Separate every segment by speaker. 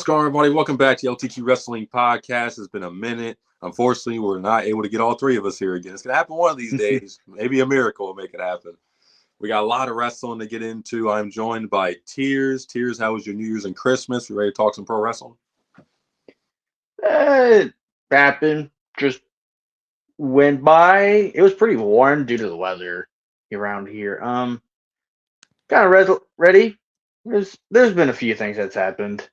Speaker 1: What's going on, everybody? Welcome back to the LTQ Wrestling Podcast. It's been a minute. Unfortunately, we're not able to get all three of us here again. It's going to happen one of these days. Maybe a miracle will make it happen. We got a lot of wrestling to get into. I'm joined by Tears. Tears, how was your New Year's and Christmas? You ready to talk some pro wrestling?
Speaker 2: It happened. Just went by. It was pretty warm due to the weather around here. Kind of ready. There's been a few things that's happened.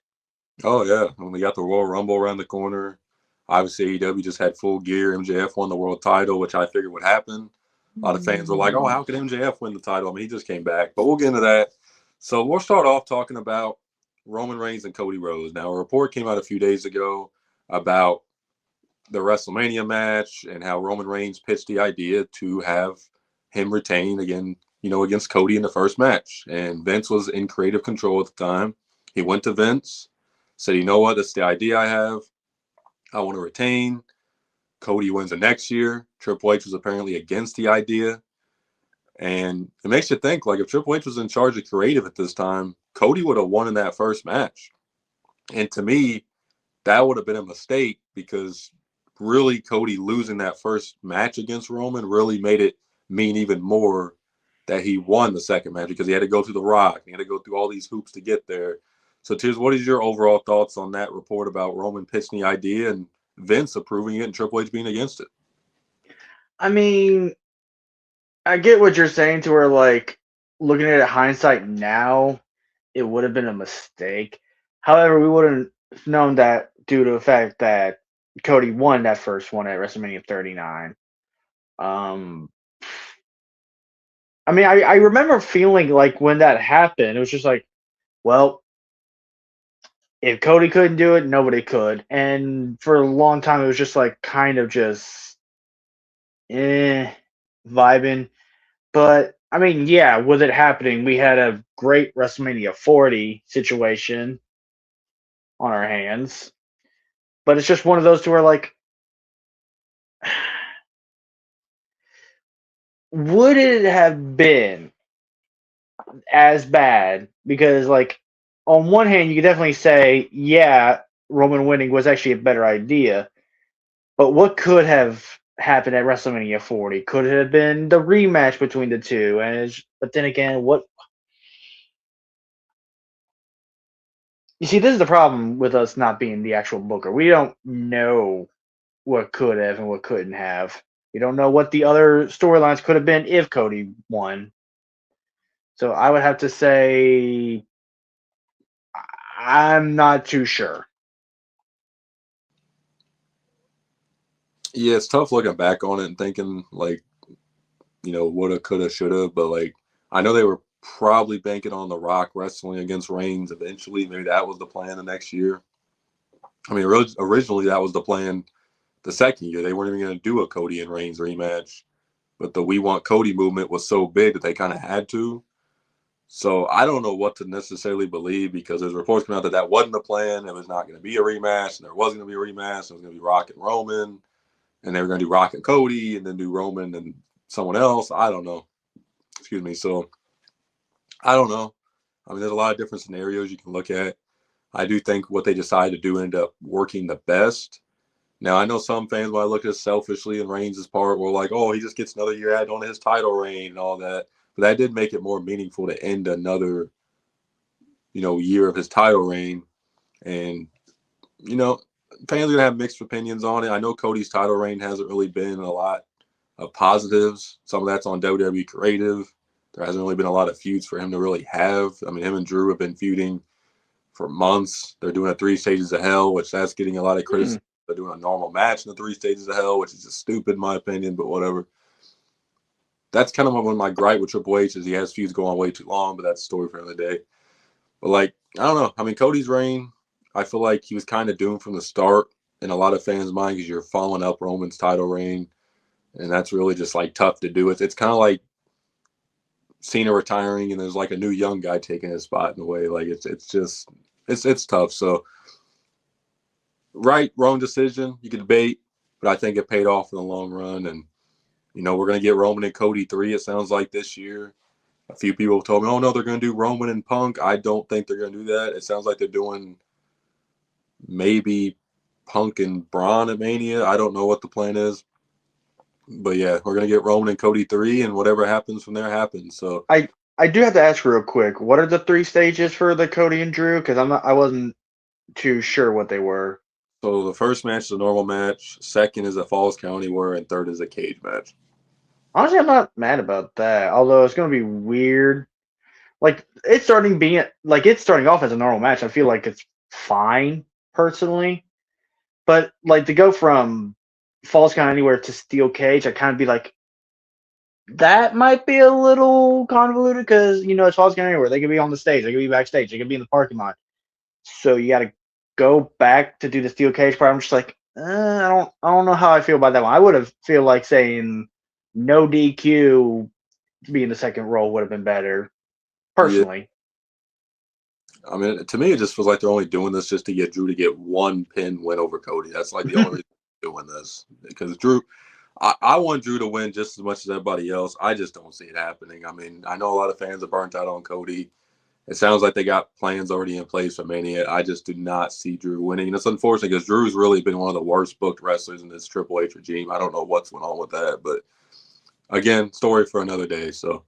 Speaker 1: Oh, yeah. When we got the Royal Rumble around the corner, obviously AEW just had full gear. MJF won the world title, which I figured would happen. A lot of fans were like, oh, how could MJF win the title? I mean, he just came back. But we'll get into that. So we'll start off talking about Roman Reigns and Cody Rhodes. Now, a report came out a few days ago about the WrestleMania match and how Roman Reigns pitched the idea to have him retain again, against Cody in the first match. And Vince was in creative control at the time. He went to Vince, said, you know what, that's the idea I have. I want to retain. Cody wins the next year. Triple H was apparently against the idea. And it makes you think, like, if Triple H was in charge of creative at this time, Cody would have won in that first match. And to me, that would have been a mistake because really Cody losing that first match against Roman really made it mean even more that he won the second match because he had to go through The Rock. He had to go through all these hoops to get there. So, Tiz, what is your overall thoughts on that report about Roman pitching the idea and Vince approving it and Triple H being against it?
Speaker 2: I mean, I get what you're saying to where, like, looking at it hindsight now, it would have been a mistake. However, we wouldn't have known that due to the fact that Cody won that first one at WrestleMania 39. I mean, I remember feeling like when that happened, it was just like, well, if Cody couldn't do it, nobody could. And for a long time, it was just like kind of just vibing. But I mean, yeah, with it happening, we had a great WrestleMania 40 situation on our hands. But it's just one of those two where, like, would it have been as bad? Because, like, on one hand, you could definitely say, yeah, Roman winning was actually a better idea. But what could have happened at WrestleMania 40? Could it have been the rematch between the two? But then again, what? You see, this is the problem with us not being the actual booker. We don't know what could have and what couldn't have. We don't know what the other storylines could have been if Cody won. So I would have to say I'm not too sure.
Speaker 1: Yeah, it's tough looking back on it and thinking, like, woulda, coulda, shoulda. But, like, I know they were probably banking on The Rock wrestling against Reigns eventually. Maybe that was the plan the next year. I mean, originally that was the plan the second year. They weren't even going to do a Cody and Reigns rematch. But the We Want Cody movement was so big that they kind of had to. So I don't know what to necessarily believe because there's reports coming out that wasn't the plan. It was not going to be a rematch, and there wasn't going to be a rematch. It was going to be Rock and Roman, and they were going to do Rock and Cody, and then do Roman and someone else. I don't know. Excuse me. So I don't know. I mean, there's a lot of different scenarios you can look at. I do think what they decided to do ended up working the best. Now, I know some fans, when I look at it selfishly and Reigns' part, were like, oh, he just gets another year added on his title reign and all that. But that did make it more meaningful to end another, year of his title reign. And, fans are going to have mixed opinions on it. I know Cody's title reign hasn't really been a lot of positives. Some of that's on WWE Creative. There hasn't really been a lot of feuds for him to really have. I mean, him and Drew have been feuding for months. They're doing a 3 Stages of Hell, which that's getting a lot of criticism. They're doing a normal match in the 3 Stages of Hell, which is just stupid in my opinion, but whatever. That's kind of one of my gripe with Triple H is he has feuds go on way too long, but that's a story for another day. But, like, I don't know. I mean, Cody's reign, I feel like he was kind of doomed from the start in a lot of fans' mind because you're following up Roman's title reign, and that's really just, like, tough to do. It's kind of like Cena retiring and there's, like, a new young guy taking his spot in a way. Like, it's tough. So, right, wrong decision, you can debate, but I think it paid off in the long run. And, we're going to get Roman and Cody 3, it sounds like, this year. A few people told me, oh, no, they're going to do Roman and Punk. I don't think they're going to do that. It sounds like they're doing maybe Punk and Braun at Mania. I don't know what the plan is. But yeah, we're gonna get Roman and Cody 3, and whatever happens from there happens. So
Speaker 2: I do have to ask real quick, what are the 3 stages for the Cody and Drew? Because I wasn't too sure what they were.
Speaker 1: so the first match is a normal match, second is a Falls Count Anywhere, and third is a cage match.
Speaker 2: Honestly, I'm not mad about that. Although it's gonna be weird. Like it's starting off as a normal match. I feel like it's fine personally, but like to go from Falls Count Anywhere to Steel Cage, I kind of be like, that might be a little convoluted because it's Falls Count Anywhere. They could be on the stage, they could be backstage, they could be in the parking lot. So you got to go back to do the Steel Cage part. I'm just like, I don't know how I feel about that one. I would have feel like saying no DQ being the second role would have been better, personally.
Speaker 1: Yeah. I mean, to me, it just feels like they're only doing this just to get Drew to get one pin win over Cody. That's like the only reason they're doing this, because Drew. I want Drew to win just as much as everybody else. I just don't see it happening. I mean, I know a lot of fans are burnt out on Cody. It sounds like they got plans already in place for Mania. I just do not see Drew winning. And it's unfortunate because Drew's really been one of the worst booked wrestlers in this Triple H regime. I don't know what's going on with that. But again, story for another day. So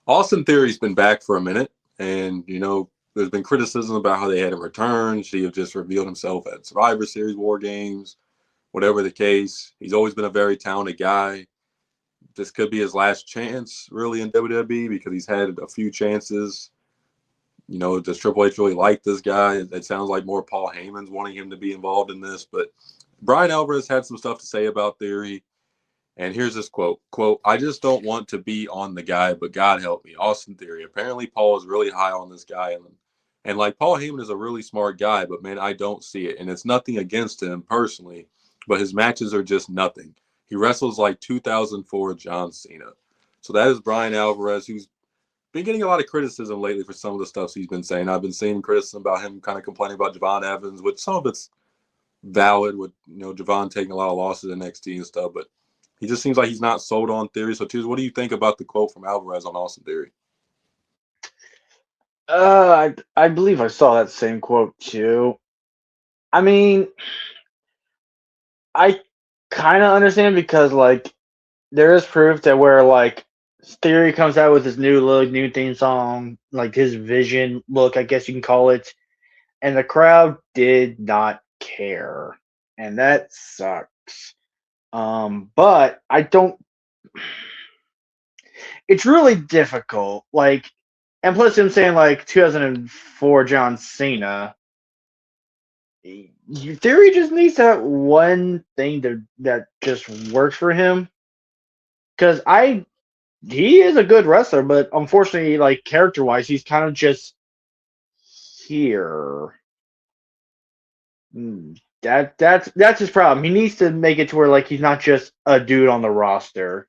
Speaker 1: Austin Theory's been back for a minute. And, there's been criticism about how they had him return. She have just revealed himself at Survivor Series War Games. Whatever the case, he's always been a very talented guy. This could be his last chance, really, in WWE because he's had a few chances. Does Triple H really like this guy? It sounds like more Paul Heyman's wanting him to be involved in this. But Bryan Alvarez had some stuff to say about Theory. And here's this quote. Quote, I just don't want to be on the guy, but God help me. Austin Theory. Apparently, Paul is really high on this guy. And like Paul Heyman is a really smart guy, but, man, I don't see it. And it's nothing against him personally, but his matches are just nothing. He wrestles like 2004 John Cena. So that is Bryan Alvarez, who's been getting a lot of criticism lately for some of the stuff he's been saying. I've been seeing criticism about him kind of complaining about Javon Evans, which some of it's valid with, Javon taking a lot of losses in NXT and stuff, but he just seems like he's not sold on Theory. So, Tears, what do you think about the quote from Alvarez on Austin Theory?
Speaker 2: I believe I saw that same quote too. I mean, I kind of understand because like there is proof that where like Theory comes out with his new look, new theme song, like his vision look, I guess you can call it, and the crowd did not care, and that sucks. But I don't. It's really difficult, like, and plus him saying like 2004 John Cena. Theory just needs that one thing that just works for him. Because he is a good wrestler, but unfortunately, like character wise, he's kind of just here. That's his problem. He needs to make it to where like he's not just a dude on the roster.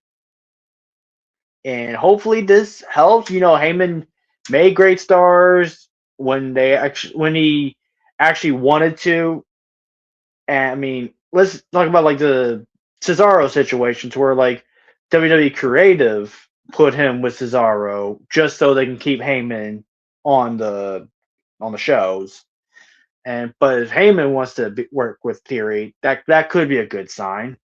Speaker 2: And hopefully this helps. Heyman made great stars when he actually wanted to. And I mean, let's talk about like the Cesaro situations where like WWE Creative put him with Cesaro just so they can keep Heyman on the shows. But if Heyman wants to work with Theory, that could be a good sign.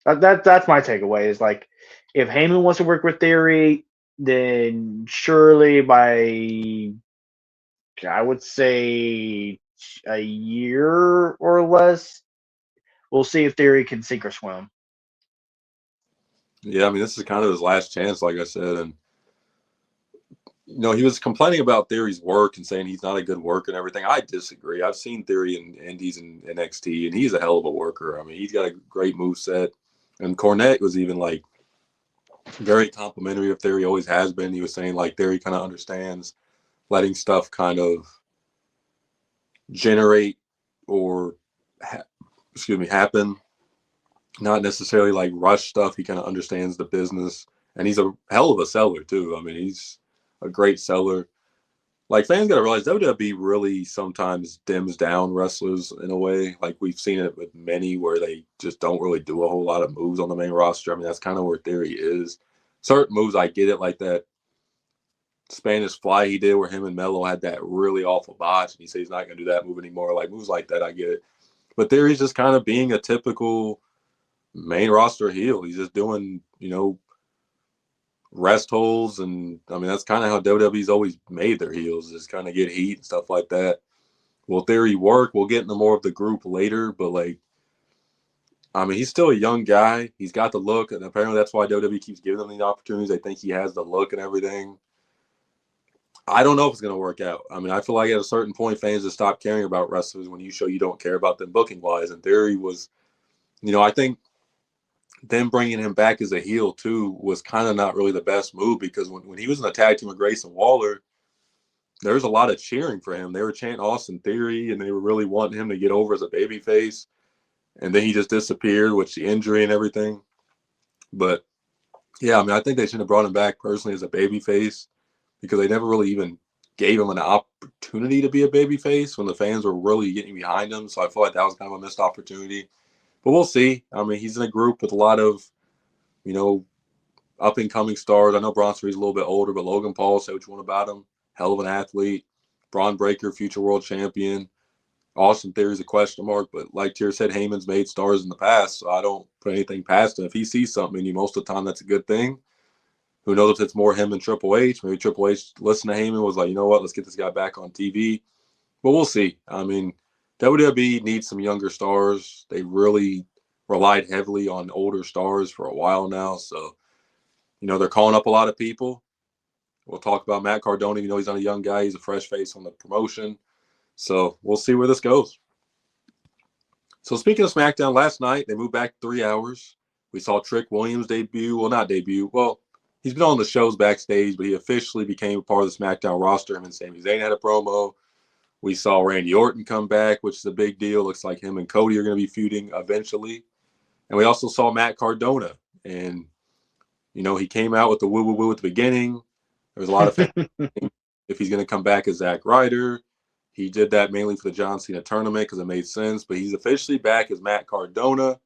Speaker 2: That's my takeaway. Is like if Heyman wants to work with Theory, then surely by I would say a year or less, we'll see if Theory can sink or swim.
Speaker 1: Yeah, I mean, this is kind of his last chance, like I said. And, he was complaining about Theory's work and saying he's not a good worker and everything. I disagree. I've seen Theory in Indies and NXT, and he's a hell of a worker. I mean, he's got a great moveset. And Cornette was even, like, very complimentary of Theory, always has been. He was saying, like, Theory kind of understands letting stuff kind of generate or, happen. Not necessarily like rush stuff. He kind of understands the business, and he's a hell of a seller too. I mean, he's a great seller. Like, fans got to realize WWE really sometimes dims down wrestlers in a way. Like, we've seen it with many where they just don't really do a whole lot of moves on the main roster. I mean, that's kind of where Theory is. Certain moves, I get it, like that Spanish Fly he did where him and Melo had that really awful botch, and he said he's not going to do that move anymore. Like, moves like that, I get it. But there he's just kind of being a typical main roster heel. He's just doing, rest holds, and I mean that's kind of how WWE's always made their heels, just kind of get heat and stuff like that. Will Theory work? We'll get into more of the group later, but like, I mean, he's still a young guy. He's got the look, and apparently that's why WWE keeps giving him the opportunities. They think he has the look and everything. I don't know if it's going to work out. I mean, I feel like at a certain point, fans just stop caring about wrestlers when you show you don't care about them booking-wise. And Theory was, I think them bringing him back as a heel, too, was kind of not really the best move because when he was in the tag team with Grayson Waller, there was a lot of cheering for him. They were chanting Austin Theory, and they were really wanting him to get over as a babyface. And then he just disappeared with the injury and everything. But, yeah, I mean, I think they should have brought him back personally as a babyface because they never really even gave him an opportunity to be a babyface when the fans were really getting behind him. So I feel like that was kind of a missed opportunity. But we'll see. I mean, he's in a group with a lot of, up-and-coming stars. I know Bronson Reed's a little bit older, but Logan Paul, say what you want about him. Hell of an athlete. Braun Breaker, future world champion. Austin Theory's a question mark, but like Tier said, Heyman's made stars in the past, so I don't put anything past him. If he sees something in you, most of the time that's a good thing. Who knows if it's more him than Triple H? Maybe Triple H listened to Heyman, was like, you know what, let's get this guy back on TV. But we'll see. I mean, WWE needs some younger stars. They really relied heavily on older stars for a while now. So, they're calling up a lot of people. We'll talk about Matt Cardona. He's not a young guy. He's a fresh face on the promotion. So we'll see where this goes. So speaking of SmackDown, last night, they moved back 3 hours. We saw Trick Williams debut. Well, not debut. Well, he's been on the shows backstage, but he officially became a part of the SmackDown roster. Him and Sami Zayn had a promo. We saw Randy Orton come back, which is a big deal. Looks like him and Cody are going to be feuding eventually. And we also saw Matt Cardona. And, he came out with the woo-woo-woo at the beginning. There was a lot of fans if he's going to come back as Zack Ryder. He did that mainly for the John Cena tournament because it made sense. But he's officially back as Matt Cardona.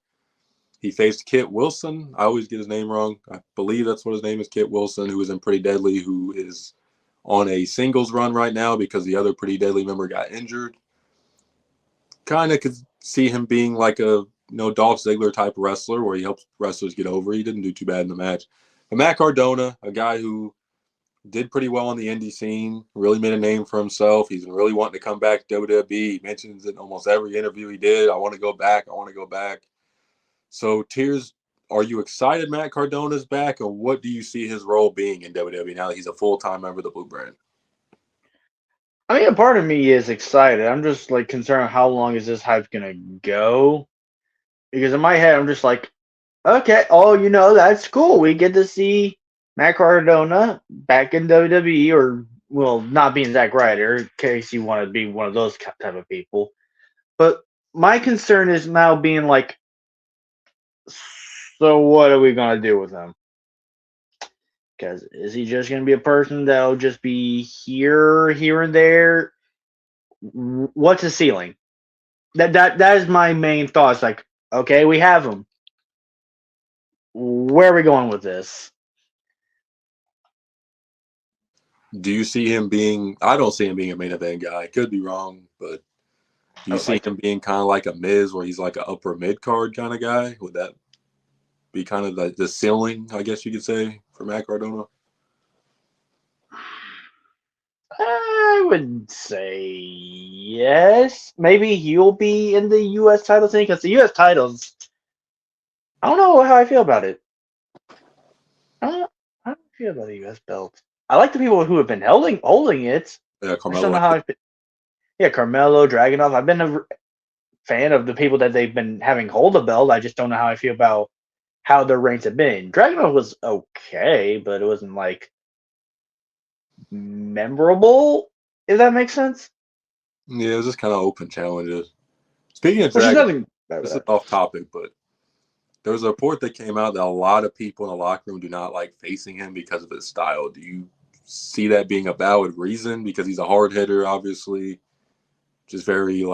Speaker 1: He faced Kit Wilson. I always get his name wrong. I believe that's what his name is, Kit Wilson, who is in Pretty Deadly, who is on a singles run right now because the other Pretty Deadly member got injured. Kind of could see him being like a Dolph Ziggler type wrestler where he helps wrestlers get over. He didn't do too bad in the match. But Matt Cardona, a guy who did pretty well on the indie scene, really made a name for himself. He's been really wanting to come back to WWE. He mentions it in almost every interview he did. I want to go back. I want to go back. So, Tears, are you excited Matt Cardona's back, or what do you see his role being in WWE now that he's a full-time member of the Blue Brand?
Speaker 2: I mean, a part of me is excited. I'm just like concerned how long is this hype gonna go? Because in my head, I'm just like, okay, that's cool. We get to see Matt Cardona back in WWE, or not being Zack Ryder, in case you want to be one of those type of people. But my concern is now being like, so what are we gonna do with him? Because is he just gonna be a person that'll just be here and there? What's his ceiling? That is my main thoughts. Like, okay, we have him. Where are we going with this?
Speaker 1: Do you see him being? I don't see him being a main event guy. I could be wrong, but do you see him being kind of like a Miz, where he's like an upper mid card kind of guy? Would that be kind of the ceiling, I guess you could say, for Matt Cardona?
Speaker 2: I would say yes. Maybe he'll be in the U.S. title thing because the U.S. titles. I don't know how I feel about it. I don't feel about the U.S. belt. I like the people who have been holding it.
Speaker 1: Yeah,
Speaker 2: Carmelo. I don't know how Carmelo, Dragunov. I've been a fan of the people that they've been having hold the belt. I just don't know how I feel about how their reigns have been. Dragunov was okay, but it wasn't like memorable, if that makes sense.
Speaker 1: Yeah, it was just kind of open challenges. Speaking of Dragunov, this is off topic, but there was a report that came out that a lot of people in the locker room do not like facing him because of his style. Do you see that being a valid reason? Because he's a hard hitter, obviously, just very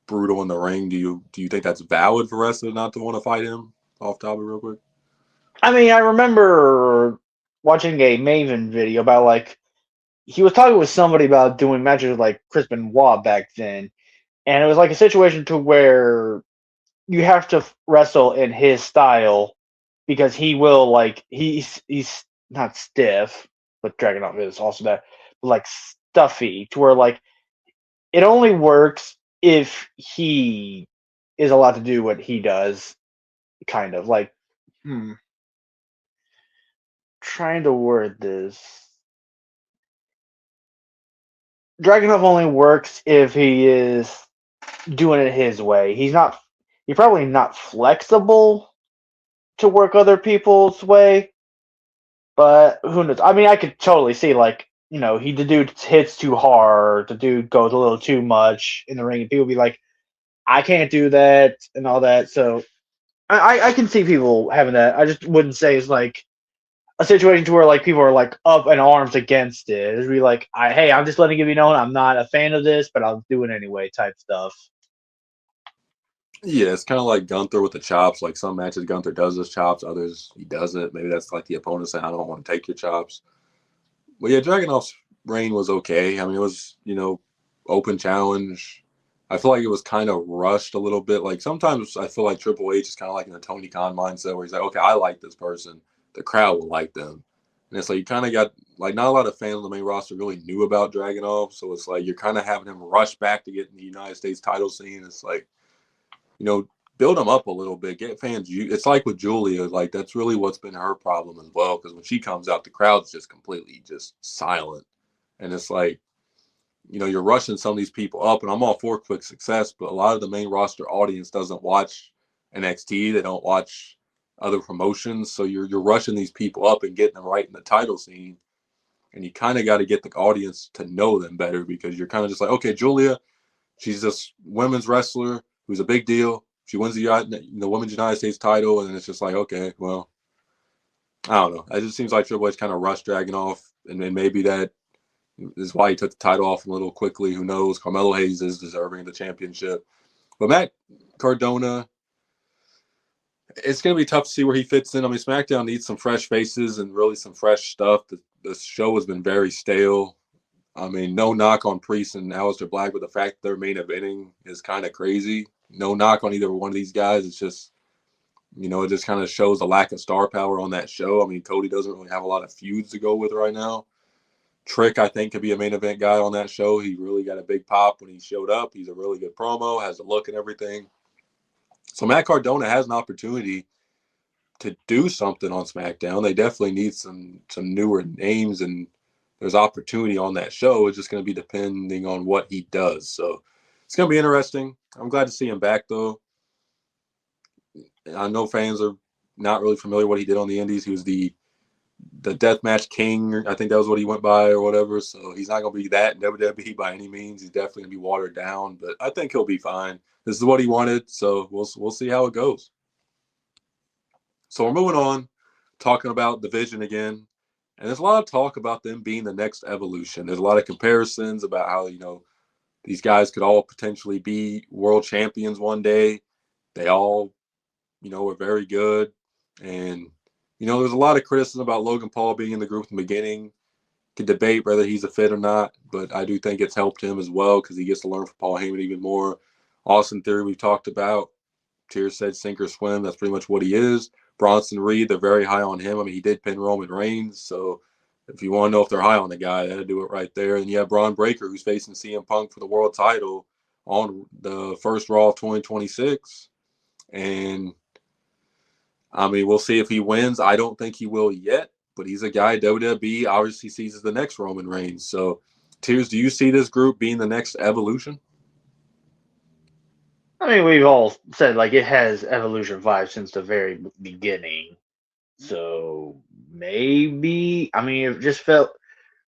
Speaker 1: brutal in the ring. Do you think that's valid for wrestlers not to want to fight him? Off topic, real quick.
Speaker 2: I mean, I remember watching a Maven video about he was talking with somebody about doing matches with like Chris Benoit back then, and it was like a situation to where you have to wrestle in his style because he will like he's not stiff, but Dragunov is also that, but like stuffy to where like it only works if he is allowed to do what he does, kind of like trying to word this. Dragunov only works if he is doing it his way. He's probably not flexible to work other people's way, but who knows? I mean, I could totally see like, the dude hits too hard, the dude goes a little too much in the ring, and people be like, I can't do that and all that. So I can see people having that. I just wouldn't say it's like a situation to where like people are like up in arms against it. It'd be like, hey, I'm just letting it be known I'm not a fan of this, but I'll do it anyway type stuff.
Speaker 1: Yeah, it's kind of like Gunther with the chops. Like some matches, Gunther does his chops, others he doesn't. Maybe that's like the opponent saying, "I don't want to take your chops." But yeah, Dragunov's reign was okay. I mean, it was open challenge. I feel like it was kind of rushed a little bit. Like sometimes I feel like Triple H is kind of like in the Tony Khan mindset where he's like, "Okay, I like this person, the crowd will like them," and it's like you kind of got like not a lot of fans on the main roster really knew about Dragunov, so it's like you're kind of having him rush back to get in the United States title scene. It's like build them up a little bit, get fans. It's like with Julia, like that's really what's been her problem as well. Because when she comes out, the crowd's just completely just silent, and it's like you're rushing some of these people up, and I'm all for quick success, but a lot of the main roster audience doesn't watch NXT. They don't watch other promotions, so you're rushing these people up and getting them right in the title scene, and you kind of got to get the audience to know them better because you're kind of just like, okay, Julia, she's this women's wrestler who's a big deal. She wins the Women's United States title, and then it's just like, okay, well, I don't know. It just seems like Triple H kind of rushed Dragunov, and then maybe that is why he took the title off a little quickly. Who knows? Carmelo Hayes is deserving of the championship. But Matt Cardona, it's going to be tough to see where he fits in. I mean, SmackDown needs some fresh faces and really some fresh stuff. The show has been very stale. I mean, no knock on Priest and Aleister Black, but the fact they're main eventing is kind of crazy. No knock on either one of these guys. It's just, it just kind of shows a lack of star power on that show. I mean, Cody doesn't really have a lot of feuds to go with right now. Trick, I think, could be a main event guy on that show. He really got a big pop when he showed up. He's a really good promo, has the look and everything. So Matt Cardona has an opportunity to do something on SmackDown. They definitely need some newer names, and there's opportunity on that show. It's just going to be depending on what he does. So it's going to be interesting. I'm glad to see him back, though. I know fans are not really familiar with what he did on the Indies. He was the Deathmatch King. I think that was what he went by or whatever. So he's not going to be that in WWE by any means. He's definitely going to be watered down, but I think he'll be fine. This is what he wanted, so we'll see how it goes. So we're moving on, talking about Division again. And there's a lot of talk about them being the next Evolution. There's a lot of comparisons about how, these guys could all potentially be world champions one day. They all, were very good. And, there's a lot of criticism about Logan Paul being in the group in the beginning. Could debate whether he's a fit or not, but I do think it's helped him as well because he gets to learn from Paul Heyman even more. Austin Theory, we've talked about. Tears said sink or swim. That's pretty much what he is. Bronson Reed, they're very high on him. I mean, he did pin Roman Reigns, so if you want to know if they're high on the guy, that'll do it right there. And you have Braun Breaker, who's facing CM Punk for the world title on the first Raw of 2026. And, I mean, we'll see if he wins. I don't think he will yet, but he's a guy WWE obviously sees as the next Roman Reigns. So, Tears, do you see this group being the next Evolution?
Speaker 2: I mean, we've all said like it has Evolution vibes since the very beginning. So maybe, I mean, it just felt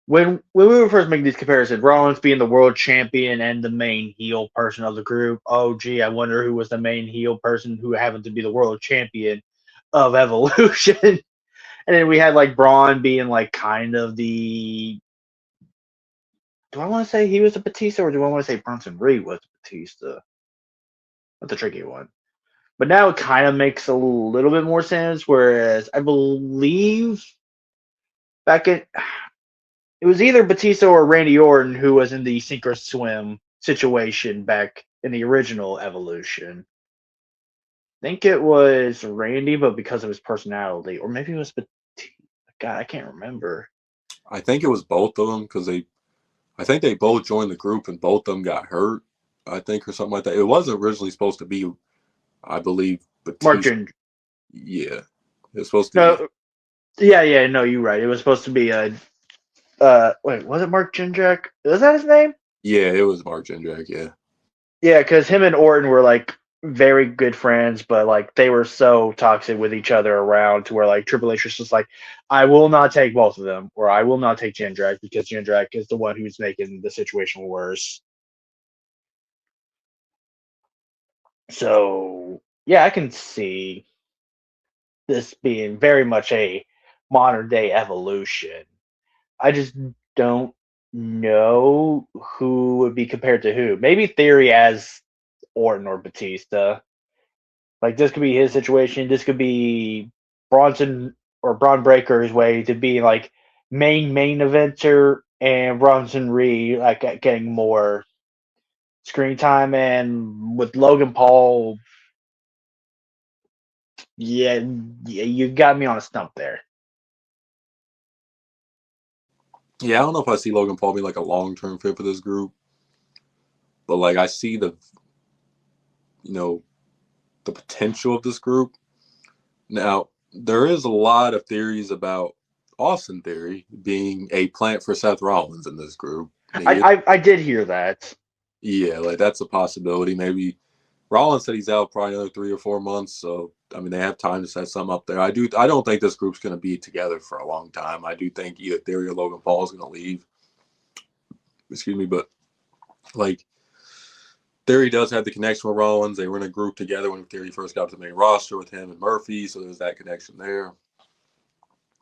Speaker 2: when we were first making these comparisons, Rollins being the world champion and the main heel person of the group. Oh, gee, I wonder who was the main heel person who happened to be the world champion of Evolution. And then we had like Braun being like kind of the. Do I want to say he was a Batista or do I want to say Bronson Reed was Batista? That's a tricky one. But now it kind of makes a little bit more sense. Whereas I believe back in it was either Batista or Randy Orton who was in the sink or swim situation back in the original Evolution. I think it was Randy, but because of his personality, or maybe it was Batista. God, I can't remember.
Speaker 1: I think it was both of them because I think they both joined the group and both of them got hurt. I think or something like that. It wasn't originally supposed to be, I believe, Batista.
Speaker 2: Mark Jindrak.
Speaker 1: Yeah, it's supposed to.
Speaker 2: No, no, you're right. It was supposed to be wait, was it Mark Jindrak? Was that his name?
Speaker 1: Yeah, it was Mark Jindrak. Yeah.
Speaker 2: Yeah, because him and Orton were like very good friends, but like they were so toxic with each other around to where like Triple H was just like, I will not take both of them, or I will not take Jindrak because Jindrak is the one who's making the situation worse. So yeah, I can see this being very much a modern day Evolution. I just don't know who would be compared to who. Maybe Theory as Orton or Batista. Like this could be his situation. This could be Bronson or Braun Breaker's way to be like main eventer, and Bronson Reed like getting more screen time, and with Logan Paul. Yeah, you got me on a stump there.
Speaker 1: Yeah, I don't know if I see Logan Paul being like a long-term fit for this group, but like I see the potential of this group. Now, there is a lot of theories about Austin Theory being a plant for Seth Rollins in this group.
Speaker 2: I did hear that.
Speaker 1: Yeah, like that's a possibility. Maybe Rollins said he's out probably another 3 or 4 months, so I mean they have time to set something up there. I don't think this group's going to be together for a long time. I do think either Theory or Logan Paul is going to leave. Excuse me, but like Theory does have the connection with Rollins. They were in a group together when Theory first got to the main roster with him and Murphy, so there's that connection there.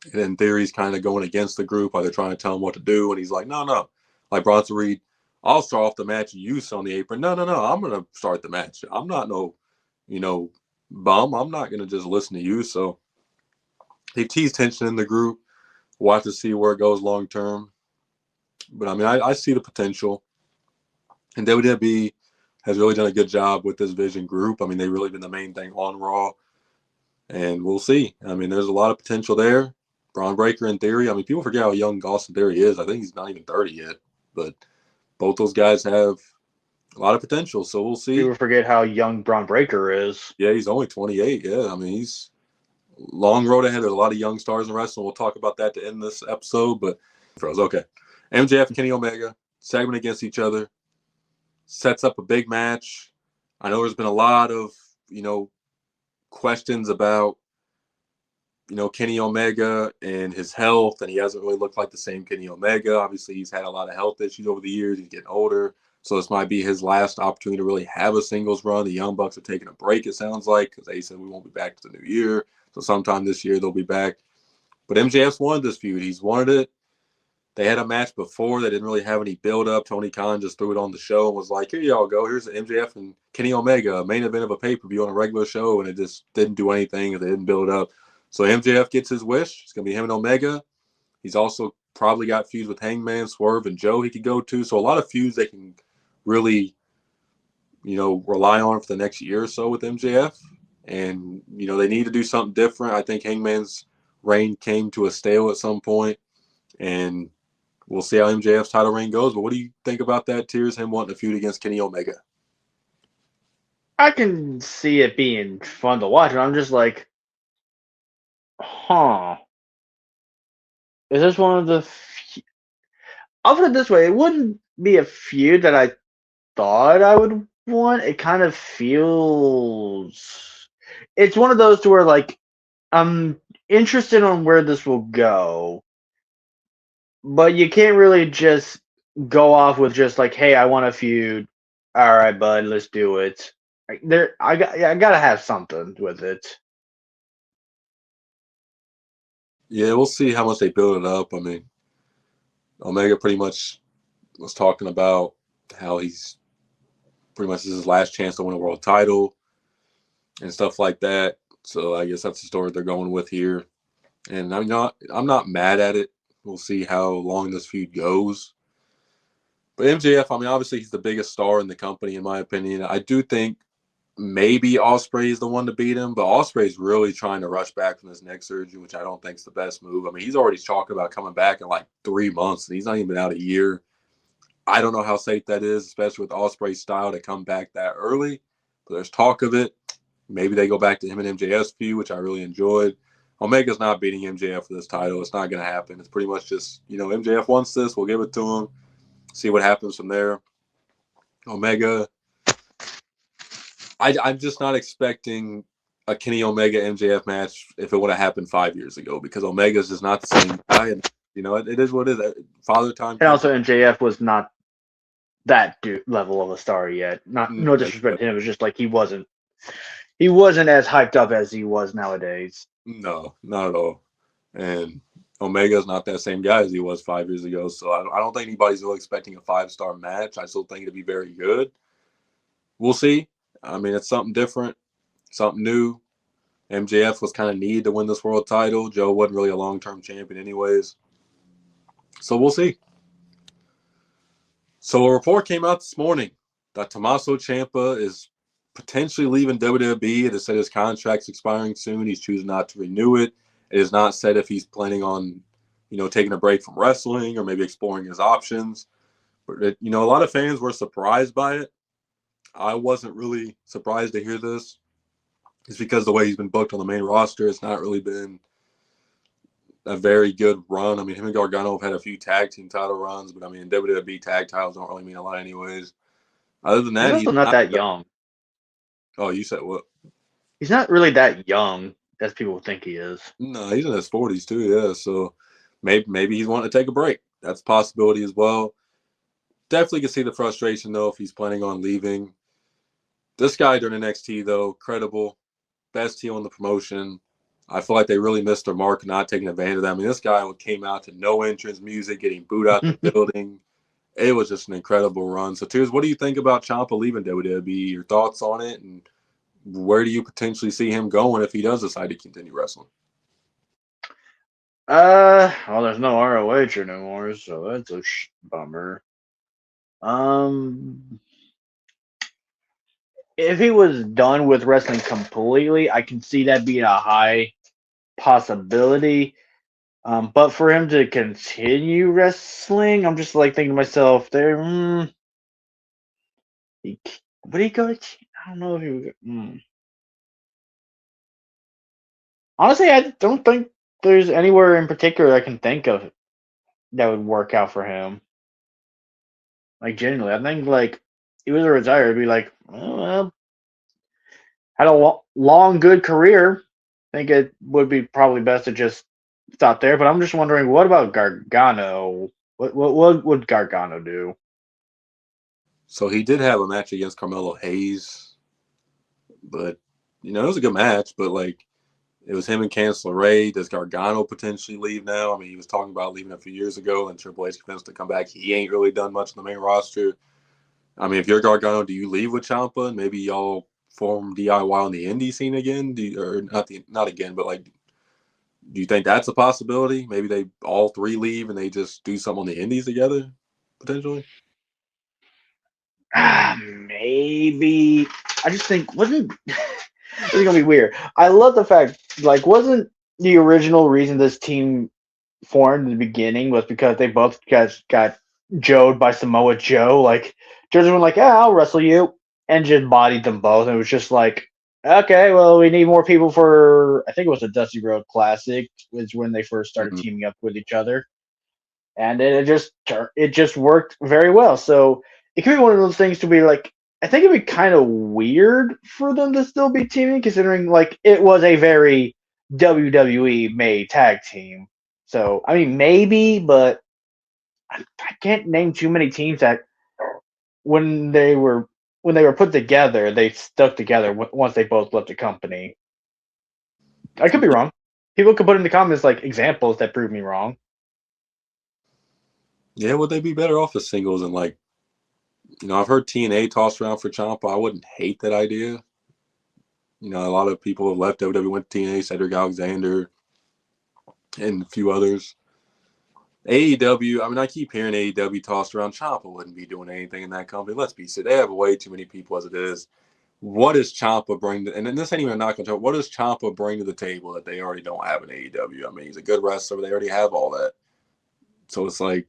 Speaker 1: And then Theory's kind of going against the group, like they're trying to tell him what to do, and he's like, no. Like Bronson Reed, I'll start off the match and you on the apron. No, I'm going to start the match. I'm not no, bum. I'm not going to just listen to you. So they tease tension in the group. We'll have to see where it goes long term. But I mean, I see the potential. And WWE has really done a good job with this Vision group. I mean, they've really been the main thing on Raw. And we'll see. I mean, there's a lot of potential there. Braun Breaker in Theory. I mean, people forget how young Austin Theory is. I think he's not even 30 yet. But both those guys have a lot of potential. So we'll see.
Speaker 2: People forget how young Braun Breaker is.
Speaker 1: Yeah, he's only 28. Yeah, I mean, he's long road ahead. There's a lot of young stars in wrestling. We'll talk about that to end this episode. But okay. MJF and Kenny Omega, segment against each other. Sets up a big match. I know there's been a lot of, questions about, Kenny Omega and his health, and he hasn't really looked like the same Kenny Omega. Obviously, he's had a lot of health issues over the years. He's getting older. So this might be his last opportunity to really have a singles run. The Young Bucks are taking a break, it sounds like, because they said we won't be back to the new year. So sometime this year they'll be back. But MJF's wanted this feud. He's wanted it. They had a match before. They didn't really have any build-up. Tony Khan just threw it on the show and was like, here y'all go. Here's the MJF and Kenny Omega, main event of a pay-per-view on a regular show, and it just didn't do anything. They didn't build up. So MJF gets his wish. It's going to be him and Omega. He's also probably got feuds with Hangman, Swerve, and Joe he could go to. So a lot of feuds they can really, rely on for the next year or so with MJF. And, they need to do something different. I think Hangman's reign came to a stale at some point. And we'll see how MJF's title reign goes. But what do you think about that, Tears, him wanting a feud against Kenny Omega?
Speaker 2: I can see it being fun to watch, and I'm just like, is this one of the... I'll put it this way. It wouldn't be a feud that I thought I would want. It kind of feels... It's one of those to where, like, I'm interested on where this will go. But you can't really just go off with just like, hey, I want a feud. All right, bud, let's do it. I gotta have something with it.
Speaker 1: Yeah, we'll see how much they build it up. I mean, Omega pretty much was talking about how he's pretty much his last chance to win a world title and stuff like that. So I guess that's the story they're going with here. And I'm not mad at it. We'll see how long this feud goes. But MJF, I mean, obviously he's the biggest star in the company, in my opinion. I do think maybe Ospreay is the one to beat him, but Ospreay's really trying to rush back from his neck surgery, which I don't think is the best move. I mean, he's already talking about coming back in like 3 months, and he's not even been out a year. I don't know how safe that is, especially with Ospreay's style to come back that early. But there's talk of it. Maybe they go back to him and MJF's feud, which I really enjoyed. Omega's not beating MJF for this title. It's not going to happen. It's pretty much just, MJF wants this. We'll give it to him. See what happens from there. Omega, I'm just not expecting a Kenny Omega MJF match if it would have happened 5 years ago, because Omega's just not the same guy. And, it is what it is. Father Time.
Speaker 2: And also, MJF was not that level of a star yet. No disrespect to him. It was just like he wasn't as hyped up as he was nowadays.
Speaker 1: No, not at all. And Omega's not that same guy as he was 5 years ago. So I don't think anybody's really expecting a 5-star match. I still think it'll be very good. We'll see. I mean, it's something different, something new. MJF was kind of needed to win this world title. Joe wasn't really a long-term champion anyways. So we'll see. So a report came out this morning that Tommaso Ciampa is potentially leaving WWE. It is said his contract's expiring soon. He's choosing not to renew it. It is not said if he's planning on, taking a break from wrestling or maybe exploring his options. But, a lot of fans were surprised by it. I wasn't really surprised to hear this. It's because the way he's been booked on the main roster, it's not really been a very good run. I mean, him and Gargano have had a few tag team title runs, but I mean, WWE tag titles don't really mean a lot anyways. Other than that,
Speaker 2: he's also not that young.
Speaker 1: Oh, you said what?
Speaker 2: He's not really that young as people think he is.
Speaker 1: No, he's in his 40s too, yeah. So maybe he's wanting to take a break. That's a possibility as well. Definitely can see the frustration, though, if he's planning on leaving. This guy during NXT, though, credible. Best heel in the promotion. I feel like they really missed their mark not taking advantage of that. I mean, this guy came out to no entrance music, getting booed out the building. It was just an incredible run. So, Tears, what do you think about Ciampa leaving WWE? Your thoughts on it, and where do you potentially see him going if he does decide to continue wrestling?
Speaker 2: Well, there's no ROH anymore, so that's a bummer. If he was done with wrestling completely, I can see that being a high possibility. But for him to continue wrestling, I'm just like thinking to myself, would he go to? I don't know if he would. Honestly, I don't think there's anywhere in particular I can think of that would work out for him. Like, genuinely, I think like he was a retire, it'd be like, well, had a long, good career. I think it would be probably best to just stop there. But I'm just wondering, what about Gargano? What would Gargano do?
Speaker 1: So he did have a match against Carmelo Hayes, but it was a good match. But like, it was him and Candice LeRae. Does Gargano potentially leave now? I mean, he was talking about leaving a few years ago, and Triple H convinced to come back. He ain't really done much on the main roster. I mean, if you're Gargano, do you leave with Ciampa and maybe y'all form DIY on the indie scene again? Not again, but like, do you think that's a possibility? Maybe they all three leave and they just do something on the indies together, potentially?
Speaker 2: Maybe. I just think, wasn't this is gonna be weird. I love the fact, like, wasn't the original reason this team formed in the beginning was because they both got Joe'd by Samoa Joe? Like, Joe's went like, yeah, I'll wrestle you, and just bodied them both. And it was just like, okay, well, we need more people for, I think it was a Dusty Road Classic, was when they first started teaming up with each other. And it just worked very well. So it could be one of those things to be like, I think it'd be kind of weird for them to still be teaming, considering like it was a very WWE made tag team. So I mean, maybe, but I can't name too many teams that when they were put together, they stuck together once they both left the company. I could be wrong. People could put in the comments like examples that prove me wrong.
Speaker 1: Yeah, would they be better off as singles? And like, I've heard TNA tossed around for Ciampa. I wouldn't hate that idea. A lot of people have left WWE, went to TNA, Cedric Alexander, and a few others. AEW, I mean, I keep hearing AEW tossed around. Ciampa wouldn't be doing anything in that company. Let's be serious. They have way too many people as it is. What does Ciampa bring? And then this ain't even a knock on Ciampa. What does Ciampa bring to the table that they already don't have in AEW? I mean, he's a good wrestler. They already have all that. So it's like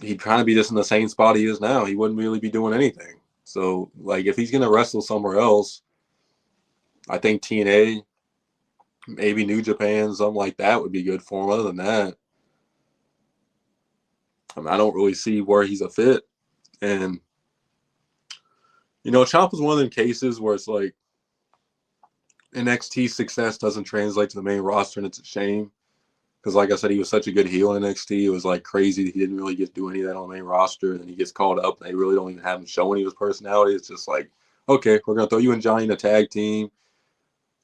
Speaker 1: he'd kind of be just in the same spot he is now. He wouldn't really be doing anything. So, like, if he's going to wrestle somewhere else, I think TNA, maybe New Japan, something like that would be good for him. Other than that, I mean, I don't really see where he's a fit. And, you know, Ciampa's one of them cases where it's like NXT success doesn't translate to the main roster, and it's a shame. Because, like I said, he was such a good heel in NXT. It was, like, crazy that he didn't really get to do any of that on the main roster. And then he gets called up, and they really don't even have him show any of his personality. It's just like, okay, we're going to throw you and Johnny in a tag team.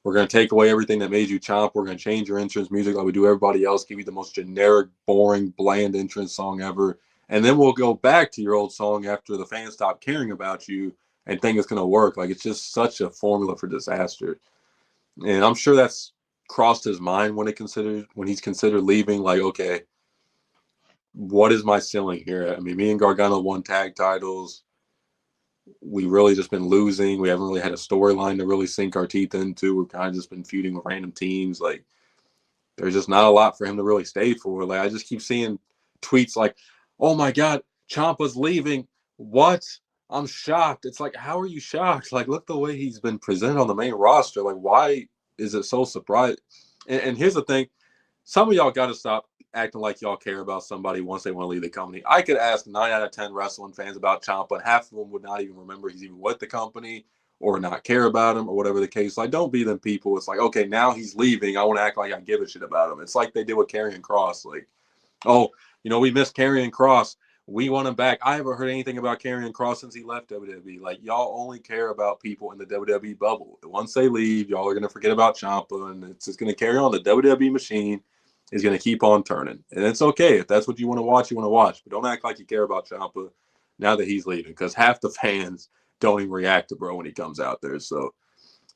Speaker 1: We're going to take away everything that made you Ciampa. We're going to change your entrance music like we do everybody else, give you the most generic, boring, bland entrance song ever. And then we'll go back to your old song after the fans stop caring about you and think it's going to work. Like, it's just such a formula for disaster. And I'm sure that's crossed his mind when he's considered leaving. Like, okay, what is my ceiling here? I mean, me and Gargano won tag titles. We really just been losing. We haven't really had a storyline to really sink our teeth into. We've kind of just been feuding with random teams. Like, there's just not a lot for him to really stay for. Like, I just keep seeing tweets like, oh my God, Ciampa's leaving. What? I'm shocked. It's like, how are you shocked? Like, look the way he's been presented on the main roster. Like, why is it so surprising? And here's the thing. Some of y'all got to stop acting like y'all care about somebody once they want to leave the company. I could ask 9 out of 10 wrestling fans about Ciampa, and half of them would not even remember he's even with the company or not care about him or whatever the case. Like, don't be them people. It's like, okay, now he's leaving. I want to act like I give a shit about him. It's like they did with Karrion Kross. Like, oh, you know, we missed Karrion Kross. We want him back. I haven't heard anything about Karrion Kross since he left WWE. Like, y'all only care about people in the WWE bubble. Once they leave, y'all are going to forget about Ciampa, and it's just going to carry on. The WWE machine is going to keep on turning. And it's okay. If that's what you want to watch, you want to watch. But don't act like you care about Ciampa now that he's leaving, because half the fans don't even react to bro when he comes out there. So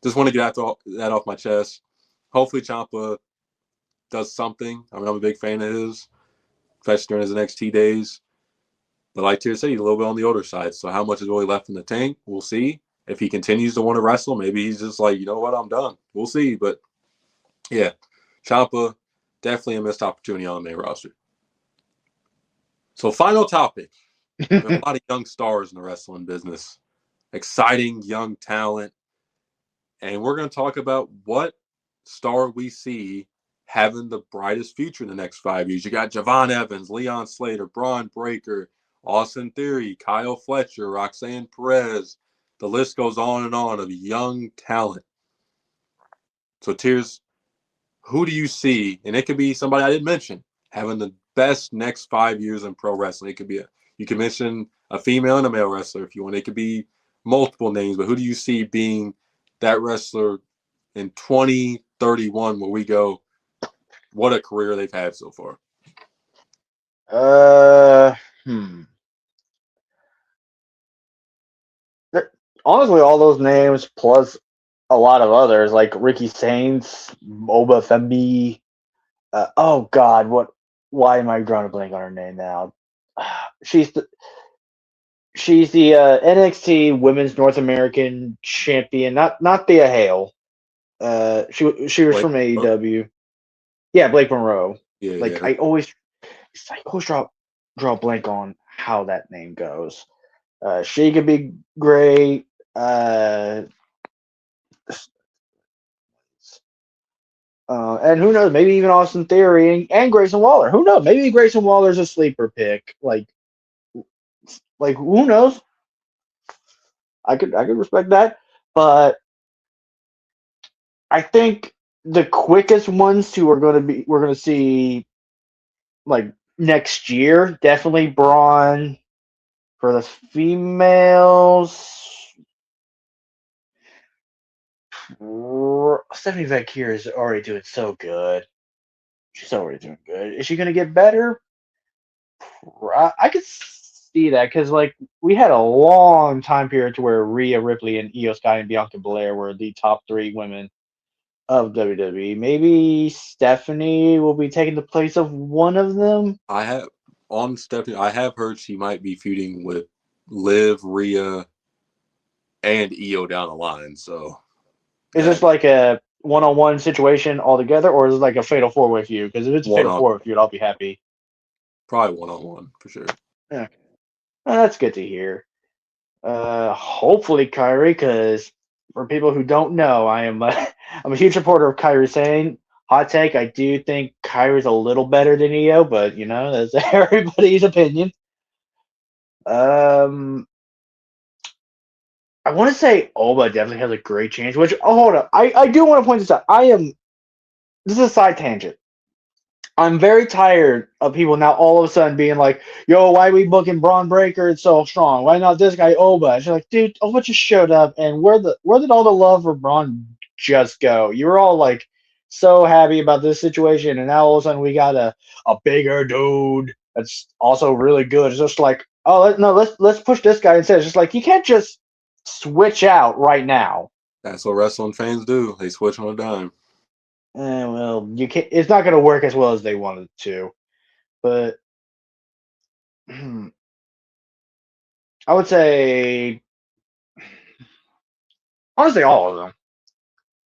Speaker 1: just want to get that off my chest. Hopefully Ciampa does something. I mean, I'm a big fan of his, especially during his NXT days. But like Tier said, he's a little bit on the older side. So how much is really left in the tank? We'll see. If he continues to want to wrestle, maybe he's just like, you know what, I'm done. We'll see. But yeah, Ciampa, definitely a missed opportunity on the main roster. So final topic. We have a lot of young stars in the wrestling business. Exciting young talent. And we're going to talk about what star we see having the brightest future in the next 5 years. You got Javon Evans, Leon Slater, Braun Breaker, Austin Theory, Kyle Fletcher, Roxanne Perez. The list goes on and on of young talent. So, Tears, who do you see? And it could be somebody I didn't mention having the best next 5 years in pro wrestling. It could be you can mention a female and a male wrestler if you want. It could be multiple names, but who do you see being that wrestler in 2031 where we go, what a career they've had so far?
Speaker 2: Honestly, all those names plus a lot of others like Ricky Saints, Moba Fembi. Oh God, what? Why am I drawing a blank on her name now? She's the NXT Women's North American Champion, not Thea Hale. She was
Speaker 1: Blake
Speaker 2: from
Speaker 1: Monroe?
Speaker 2: AEW. Yeah, Blake Monroe.
Speaker 1: Yeah,
Speaker 2: Like
Speaker 1: yeah.
Speaker 2: I always draw a blank on how that name goes. She could be great. And who knows? Maybe even Austin Theory and Grayson Waller. Who knows? Maybe Grayson Waller's a sleeper pick. Like who knows? I could respect that, but I think the quickest ones who we're going to see like next year, definitely Braun. For the females, Stephanie Vecchia is already doing so good. She's already doing good. Is she going to get better? I could see that because like we had a long time period to where Rhea Ripley and Io Sky and Bianca Belair were the top 3 women of WWE. Maybe Stephanie will be taking the place of one of them.
Speaker 1: I have heard she might be feuding with Liv, Rhea, and Io down the line. So
Speaker 2: Is
Speaker 1: that
Speaker 2: this like a one-on-one situation altogether, or is it like a fatal four-way feud? Because if it's a
Speaker 1: one
Speaker 2: fatal
Speaker 1: on
Speaker 2: four-way feud, I'll be happy.
Speaker 1: probably one for sure.
Speaker 2: Yeah, that's good to hear. Hopefully Kyrie, because for people who don't know, I'm a huge supporter of Kyrie Sane. Hot take, I do think Kyrie's a little better than Io, but that's everybody's opinion. Um, I want to say Oba definitely has a great chance. Which, hold up, I do want to point this out. This is a side tangent. I'm very tired of people now all of a sudden being like, "Yo, why are we booking Braun Breaker? It's so strong. Why not this guy Oba?" It's like, dude, Oba just showed up, and where did all the love for Braun just go? You were all like so happy about this situation, and now all of a sudden we got a bigger dude that's also really good. It's just like, oh no, let's push this guy instead. It's just like you can't just switch out right now.
Speaker 1: That's what wrestling fans do. They switch on a dime.
Speaker 2: Well, you can't. It's not going to work as well as they wanted to, but. I would say honestly all of them.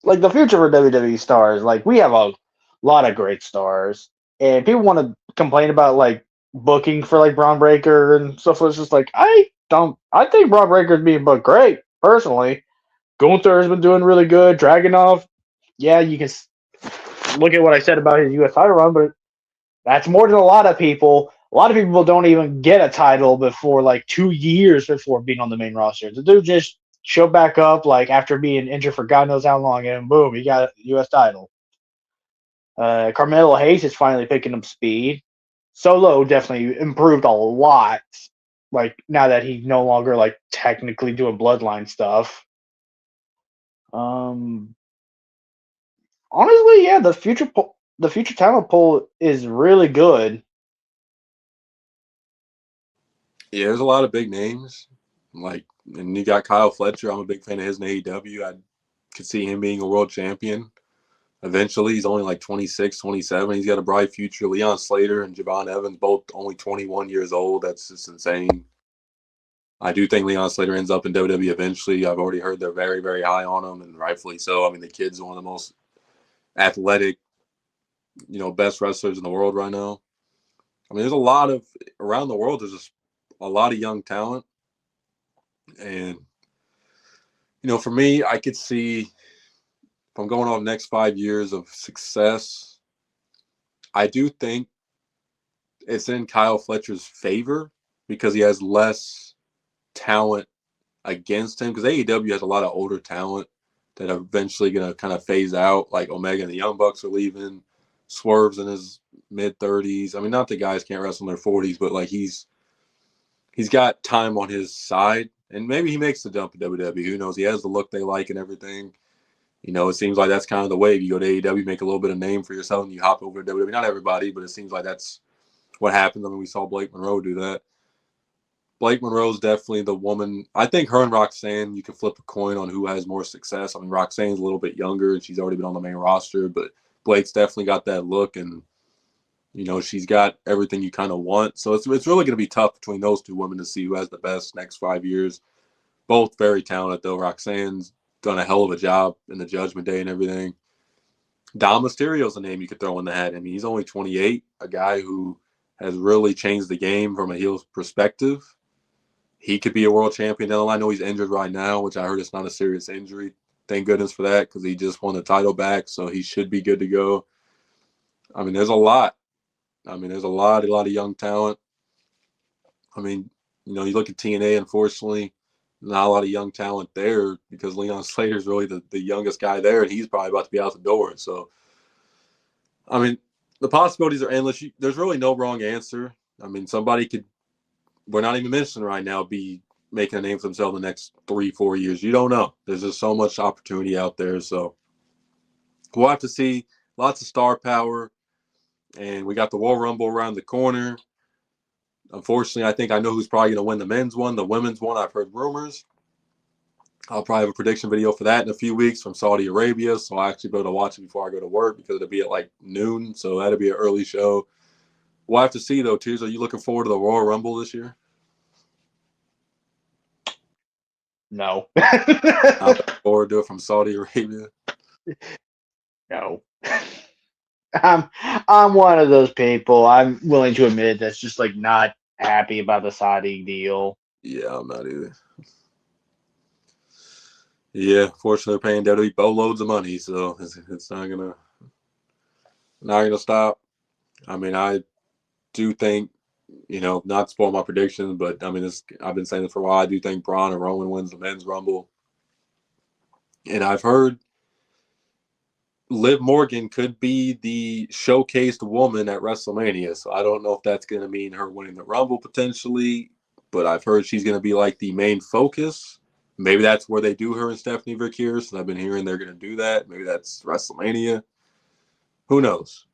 Speaker 2: Like the future for WWE stars, like we have a lot of great stars, and people want to complain about like booking for like Braun Breaker and stuff. It's just like I don't. I think Braun Breaker is being booked great personally. Gunther has been doing really good. Dragunov, yeah, you can look at what I said about his U.S. title run, but that's more than a lot of people. A lot of people don't even get a title before like 2 years before being on the main roster. The dude just showed back up like after being injured for God knows how long, and boom, he got a U.S. title. Carmelo Hayes is finally picking up speed. Solo definitely improved a lot. Like now that he's no longer like technically doing bloodline stuff. Um, Honestly, yeah, the future talent pool is really good.
Speaker 1: Yeah, there's a lot of big names. Like, and you got Kyle Fletcher. I'm a big fan of his in AEW. I could see him being a world champion. Eventually, he's only like 26, 27. He's got a bright future. Leon Slater and Javon Evans, both only 21 years old. That's just insane. I do think Leon Slater ends up in WWE eventually. I've already heard they're very, very high on him, and rightfully so. I mean, the kid's one of the most athletic, best wrestlers in the world right now. I mean, there's a lot of around the world. There's just a lot of young talent, and for me, I could see if I'm going off next 5 years of success. I do think it's in Kyle Fletcher's favor because he has less talent against him because AEW has a lot of older talent that are eventually going to kind of phase out. Like Omega and the Young Bucks are leaving. Swerve's in his mid-30s. I mean, not that guys can't wrestle in their 40s, but like he's got time on his side. And maybe he makes the jump to WWE. Who knows? He has the look they like and everything. It seems like that's kind of the wave. You go to AEW, make a little bit of name for yourself, and you hop over to WWE. Not everybody, but it seems like that's what happens. I mean, we saw Blake Monroe do that. Blake Monroe's definitely the woman. I think her and Roxanne, you can flip a coin on who has more success. I mean, Roxanne's a little bit younger, and she's already been on the main roster, but Blake's definitely got that look, and, she's got everything you kind of want. So it's really going to be tough between those two women to see who has the best next 5 years. Both very talented, though. Roxanne's done a hell of a job in the Judgment Day and everything. Dom Mysterio's a name you could throw in the hat. I mean, he's only 28, a guy who has really changed the game from a heel perspective. He could be a world champion down the line. I know he's injured right now, which I heard it's not a serious injury. Thank goodness for that because he just won the title back, so he should be good to go. I mean, there's a lot. There's a lot of young talent. I mean, you look at TNA, unfortunately, not a lot of young talent there because Leon Slater's really the youngest guy there, and he's probably about to be out the door. So, I mean, the possibilities are endless. There's really no wrong answer. I mean, somebody could, we're not even mentioning right now, be making a name for themselves in the next 3-4 years. You don't know. There's just so much opportunity out there. So we'll have to see. Lots of star power. And we got the Royal Rumble around the corner. Unfortunately, I think I know who's probably going to win the men's one. The women's one, I've heard rumors. I'll probably have a prediction video for that in a few weeks from Saudi Arabia. So I'll actually be able to watch it before I go to work because it'll be at like noon. So that'll be an early show. We'll have to see though, Tears. Are you looking forward to the Royal Rumble this year?
Speaker 2: No.
Speaker 1: I'm looking forward to it from Saudi Arabia.
Speaker 2: No. I'm one of those people. I'm willing to admit that's just like not happy about the Saudi deal.
Speaker 1: Yeah, I'm not either. Yeah, fortunately, they're paying WWE boatloads of money, so it's not gonna stop. I mean, I do think, not to spoil my predictions, but I mean, I've been saying this for a while. I do think Braun and Roman wins the men's Rumble, and I've heard Liv Morgan could be the showcased woman at WrestleMania. So I don't know if that's going to mean her winning the Rumble potentially, but I've heard she's going to be like the main focus. Maybe that's where they do her and Stephanie Verkiers. And I've been hearing they're going to do that. Maybe that's WrestleMania. Who knows?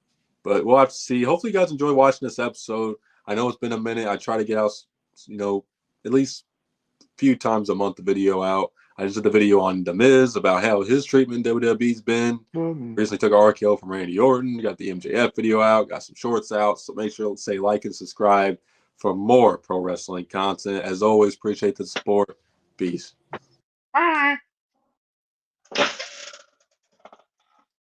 Speaker 1: But we'll have to see. Hopefully you guys enjoy watching this episode. I know it's been a minute. I try to get out, at least a few times a month the video out. I just did a video on The Miz about how his treatment in WWE's been. Recently took RKO from Randy Orton. Got the MJF video out. Got some shorts out. So make sure to say like and subscribe for more pro wrestling content. As always, appreciate the support. Peace.
Speaker 2: Bye.